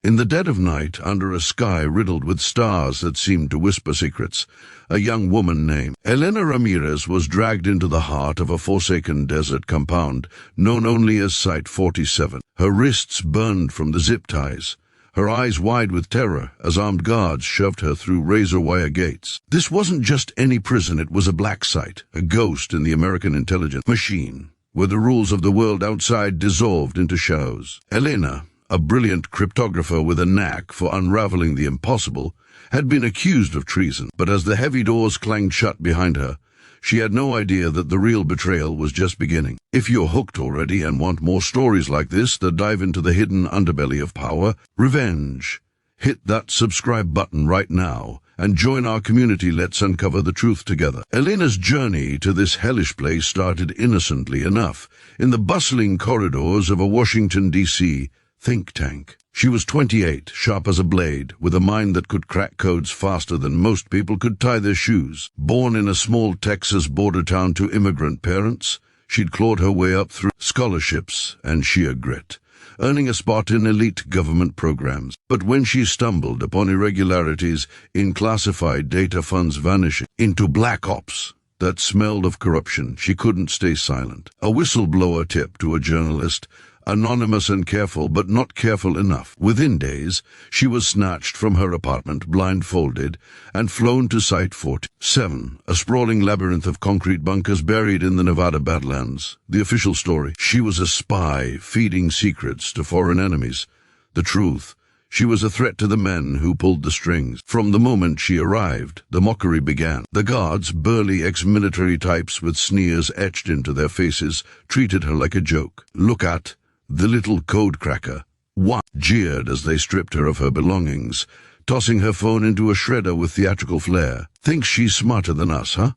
In the dead of night, under a sky riddled with stars that seemed to whisper secrets, a young woman named Elena Ramirez was dragged into the heart of a forsaken desert compound known only as Site 47. Her wrists burned from the zip ties, her eyes wide with terror as armed guards shoved her through razor-wire gates. This wasn't just any prison, it was a black site, a ghost in the American intelligence machine, where the rules of the world outside dissolved into shadows. Elena, a brilliant cryptographer with a knack for unraveling the impossible, had been accused of treason, but as the heavy doors clanged shut behind her, she had no idea that the real betrayal was just beginning. If you're hooked already and want more stories like this that dive into the hidden underbelly of power, revenge, hit that subscribe button right now and join our community. Let's uncover the truth together. Elena's journey to this hellish place started innocently enough, in the bustling corridors of a Washington, D.C. think tank. She was 28, sharp as a blade, with a mind that could crack codes faster than most people could tie their shoes. Born in a small Texas border town to immigrant parents, she'd clawed her way up through scholarships and sheer grit, earning a spot in elite government programs. But when she stumbled upon irregularities in classified data funds vanishing into black ops that smelled of corruption, she couldn't stay silent. A whistleblower tip to a journalist, anonymous and careful, but not careful enough. Within days, she was snatched from her apartment, blindfolded, and flown to Site 47, a sprawling labyrinth of concrete bunkers buried in the Nevada Badlands. The official story: she was a spy feeding secrets to foreign enemies. The truth: she was a threat to the men who pulled the strings. From the moment she arrived, the mockery began. The guards, burly ex-military types with sneers etched into their faces, treated her like a joke. "Look at the little code cracker," one jeered as they stripped her of her belongings, tossing her phone into a shredder with theatrical flair. "Thinks she's smarter than us, huh?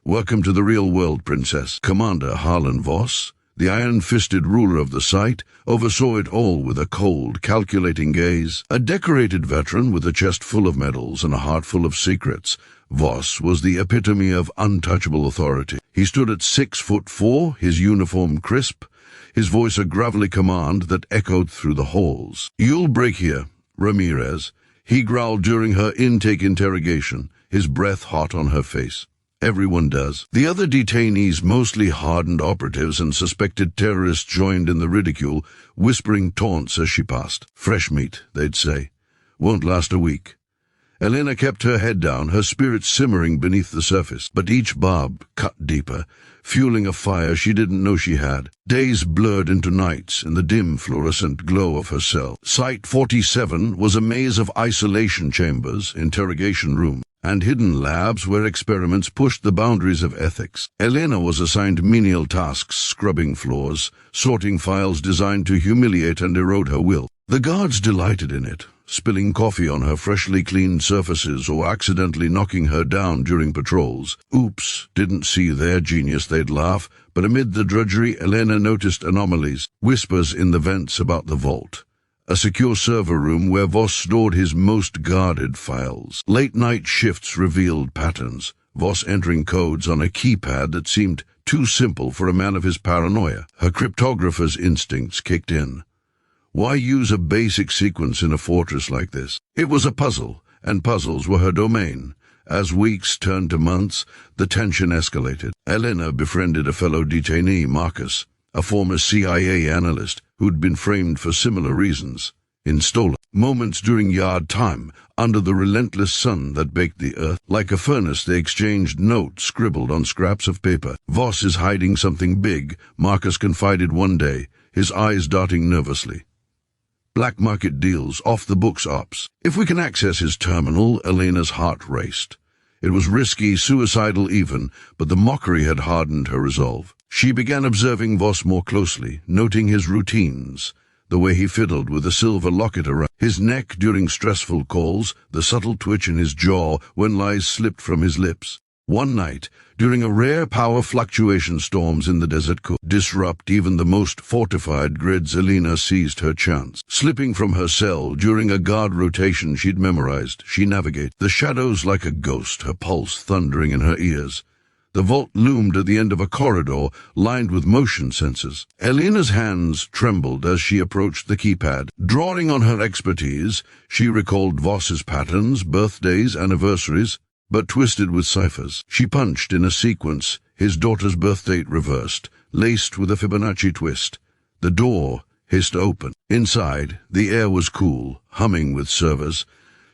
Welcome to the real world, princess." Commander Harlan Voss, the iron-fisted ruler of the site, oversaw it all with a cold, calculating gaze. A decorated veteran with a chest full of medals and a heart full of secrets, Voss was the epitome of untouchable authority. He stood at 6'4", his uniform crisp, his voice a gravelly command that echoed through the halls. "You'll break here, Ramirez," he growled during her intake interrogation, his breath hot on her face. "Everyone does." The other detainees, mostly hardened operatives and suspected terrorists, joined in the ridicule, whispering taunts as she passed. "Fresh meat," they'd say. "Won't last a week." Elena kept her head down, her spirit simmering beneath the surface, but each barb cut deeper, fueling a fire she didn't know she had. Days blurred into nights in the dim fluorescent glow of her cell. Site 47 was a maze of isolation chambers, interrogation rooms, and hidden labs where experiments pushed the boundaries of ethics. Elena was assigned menial tasks, scrubbing floors, sorting files designed to humiliate and erode her will. The guards delighted in it, spilling coffee on her freshly cleaned surfaces or accidentally knocking her down during patrols. Oops, didn't see their genius, they'd laugh, but amid the drudgery, Elena noticed anomalies. Whispers in the vents about the vault, a secure server room where Voss stored his most guarded files. Late-night shifts revealed patterns, Voss entering codes on a keypad that seemed too simple for a man of his paranoia. Her cryptographer's instincts kicked in. Why use a basic sequence in a fortress like this? It was a puzzle, and puzzles were her domain. As weeks turned to months, the tension escalated. Elena befriended a fellow detainee, Marcus, a former CIA analyst who'd been framed for similar reasons. In stolen moments during yard time, under the relentless sun that baked the earth, like a furnace, they exchanged notes scribbled on scraps of paper. "Voss is hiding something big," Marcus confided one day, his eyes darting nervously. "Black market deals, off-the-books ops. If we can access his terminal," Elena's heart raced. It was risky, suicidal even, but the mockery had hardened her resolve. She began observing Voss more closely, noting his routines, the way he fiddled with a silver locket around his neck during stressful calls, the subtle twitch in his jaw when lies slipped from his lips. One night, during a rare power fluctuation storms in the desert could disrupt even the most fortified grids, Elena seized her chance. Slipping from her cell during a guard rotation she'd memorized, she navigated the shadows like a ghost, her pulse thundering in her ears. The vault loomed at the end of a corridor lined with motion sensors. Elena's hands trembled as she approached the keypad. Drawing on her expertise, she recalled Voss's patterns, birthdays, anniversaries, but twisted with ciphers. She punched in a sequence, his daughter's birth date reversed, laced with a Fibonacci twist. The door hissed open. Inside, the air was cool, humming with servers.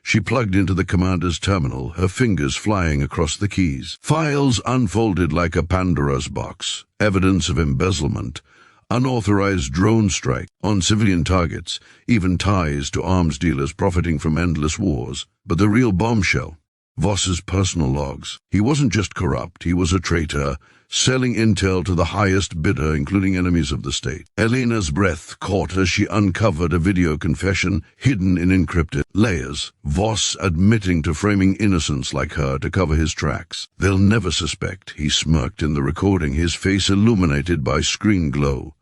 She plugged into the commander's terminal, her fingers flying across the keys. Files unfolded like a Pandora's box, evidence of embezzlement, unauthorized drone strike on civilian targets, even ties to arms dealers profiting from endless wars. But the real bombshell, Voss's personal logs. He wasn't just corrupt, he was a traitor, selling intel to the highest bidder, including enemies of the state. Elena's breath caught as she uncovered a video confession hidden in encrypted layers, Voss admitting to framing innocents like her to cover his tracks. They'll never suspect, he smirked in the recording, his face illuminated by screen glow.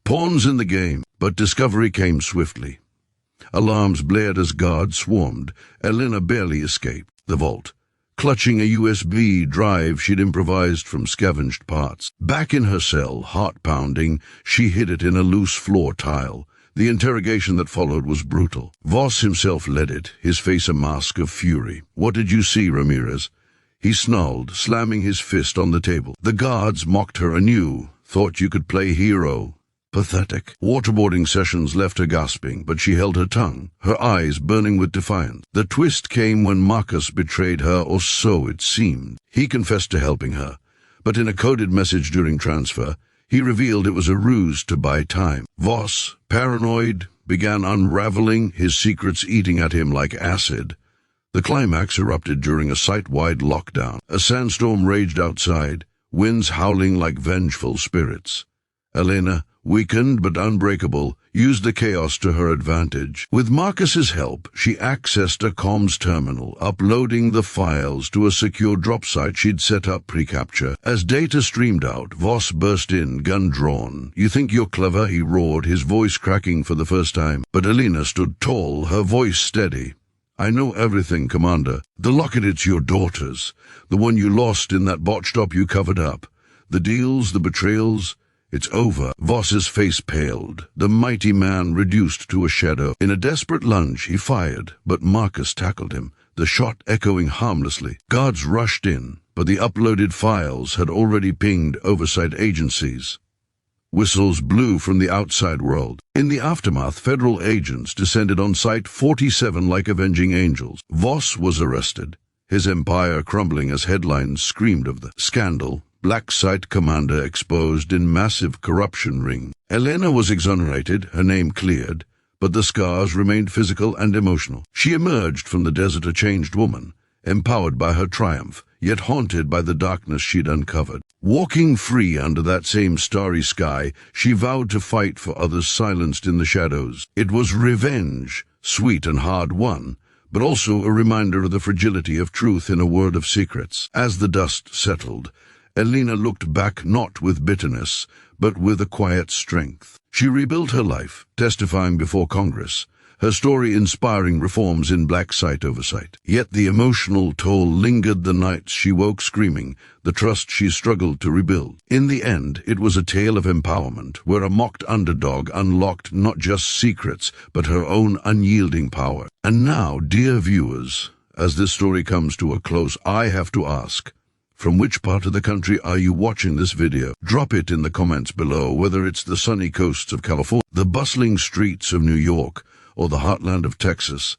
Pawns in the game, but discovery came swiftly. Alarms blared as guards swarmed. Elena barely escaped the vault, clutching a USB drive she'd improvised from scavenged parts. Back in her cell, heart pounding, she hid it in a loose floor tile. The interrogation that followed was brutal. Voss himself led it, his face a mask of fury. "What did you see, Ramirez?" He snarled, slamming his fist on the table. The guards mocked her anew, thought you could play hero. Pathetic. Waterboarding sessions left her gasping, but she held her tongue, her eyes burning with defiance. The twist came when Marcus betrayed her, or so it seemed. He confessed to helping her, but in a coded message during transfer, he revealed it was a ruse to buy time. Voss, paranoid, began unraveling, his secrets eating at him like acid. The climax erupted during a site-wide lockdown. A sandstorm raged outside, winds howling like vengeful spirits. Elena, weakened but unbreakable, used the chaos to her advantage. With Marcus's help, she accessed a comms terminal, uploading the files to a secure drop site she'd set up pre-capture. As data streamed out, Voss burst in, gun drawn. "You think you're clever?" he roared, his voice cracking for the first time. But Elena stood tall, her voice steady. "I know everything, Commander. The locket, it's your daughter's. The one you lost in that botched op you covered up. The deals, the betrayals... It's over." Voss's face paled, the mighty man reduced to a shadow. In a desperate lunge, he fired, but Marcus tackled him, the shot echoing harmlessly. Guards rushed in, but the uploaded files had already pinged oversight agencies. Whistles blew from the outside world. In the aftermath, federal agents descended on Site 47 like avenging angels. Voss was arrested, his empire crumbling as headlines screamed of the scandal. Black Site commander exposed in massive corruption ring. Elena was exonerated, her name cleared, but the scars remained physical and emotional. She emerged from the desert a changed woman, empowered by her triumph, yet haunted by the darkness she'd uncovered. Walking free under that same starry sky, she vowed to fight for others silenced in the shadows. It was revenge, sweet and hard-won, but also a reminder of the fragility of truth in a world of secrets. As the dust settled, Elena looked back not with bitterness, but with a quiet strength. She rebuilt her life, testifying before Congress, her story inspiring reforms in Black Site oversight. Yet the emotional toll lingered the nights she woke screaming, the trust she struggled to rebuild. In the end, it was a tale of empowerment, where a mocked underdog unlocked not just secrets, but her own unyielding power. And now, dear viewers, as this story comes to a close, I have to ask, from which part of the country are you watching this video? Drop it in the comments below, whether it's the sunny coasts of California, the bustling streets of New York, or the heartland of Texas.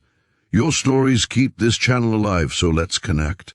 Your stories keep this channel alive, so let's connect.